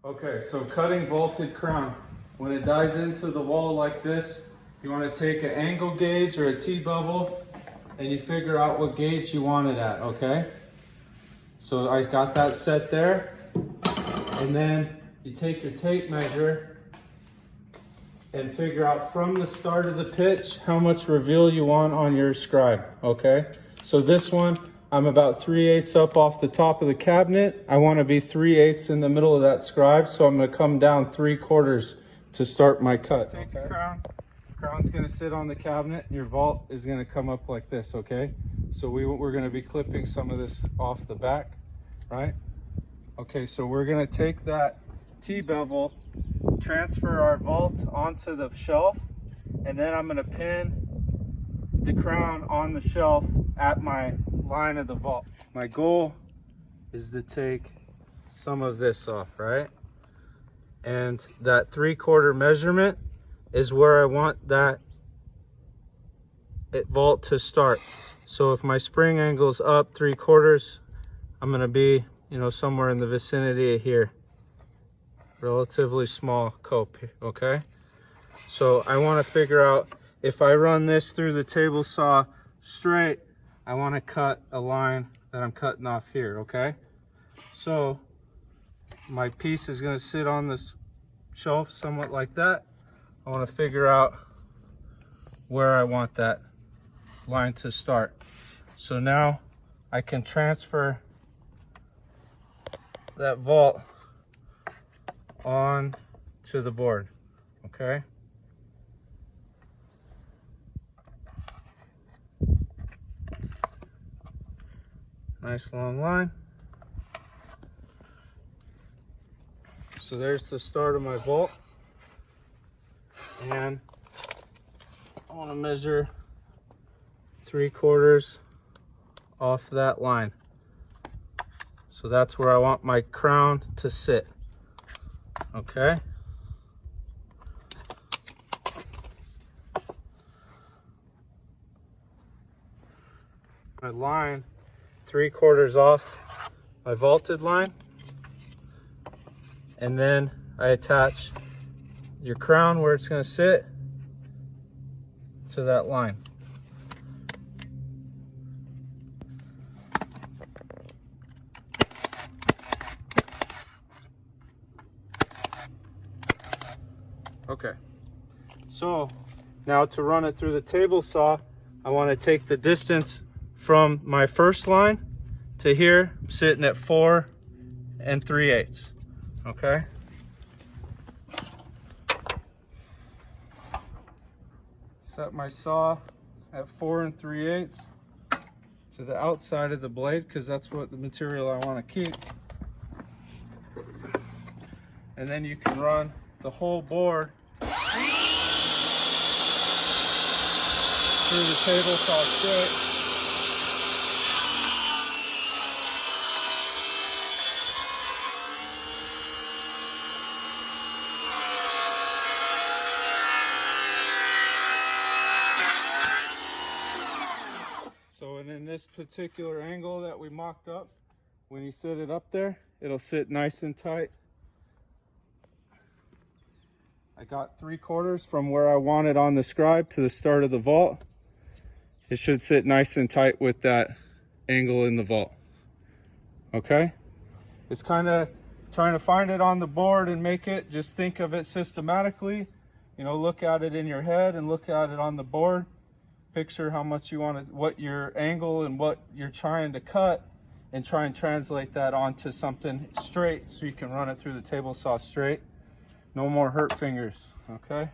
Okay, so cutting vaulted crown. When it dives into the wall like this, you want to take an angle gauge or a T-bevel and you figure out what gauge you want it at, okay? So I got that set there. And then you take your tape measure and figure out from the start of the pitch how much reveal you want on your scribe, okay? So this one, I'm about 3/8 up off the top of the cabinet. I want to be 3/8 in the middle of that scribe, so I'm going to come down 3/4 to start my cut. Take your crown. Crown's going to sit on the cabinet, and your vault is going to come up like this, okay? So we're going to be clipping some of this off the back, right? Okay, so we're going to take that T-bevel, transfer our vault onto the shelf, and then I'm going to pin the crown on the shelf at my line of the vault. My goal is to take some of this off, right? And that 3/4 measurement is where I want that vault to start. So if my spring angle is up 3/4, I'm going to be, somewhere in the vicinity of here. Relatively small cope, okay? So I want to figure out, if I run this through the table saw straight, I want to cut a line that I'm cutting off here, okay? So my piece is going to sit on this shelf somewhat like that. I want to figure out where I want that line to start. So now I can transfer that vault on to the board, okay? Nice long line. So there's the start of my vault. And I want to measure 3/4 off that line. So that's where I want my crown to sit. Okay. My line 3/4 off my vaulted line, and then I attach your crown where it's going to sit to that line. Okay, so now to run it through the table saw, I want to take the distance from my first line to here. I'm sitting at 4 3/8, okay? Set my saw at 4 3/8 to the outside of the blade, because that's what the material I want to keep. And then you can run the whole board through the table saw straight. So, and in this particular angle that we mocked up, when you sit it up there, it'll sit nice and tight. I got 3/4 from where I want it on the scribe to the start of the vault. It should sit nice and tight with that angle in the vault. Okay? It's kind of trying to find it on the board and make it, just think of it systematically. Look at it in your head and look at it on the board. Picture how much you want to, what your angle and what you're trying to cut, and try and translate that onto something straight so you can run it through the table saw straight. No more hurt fingers, okay?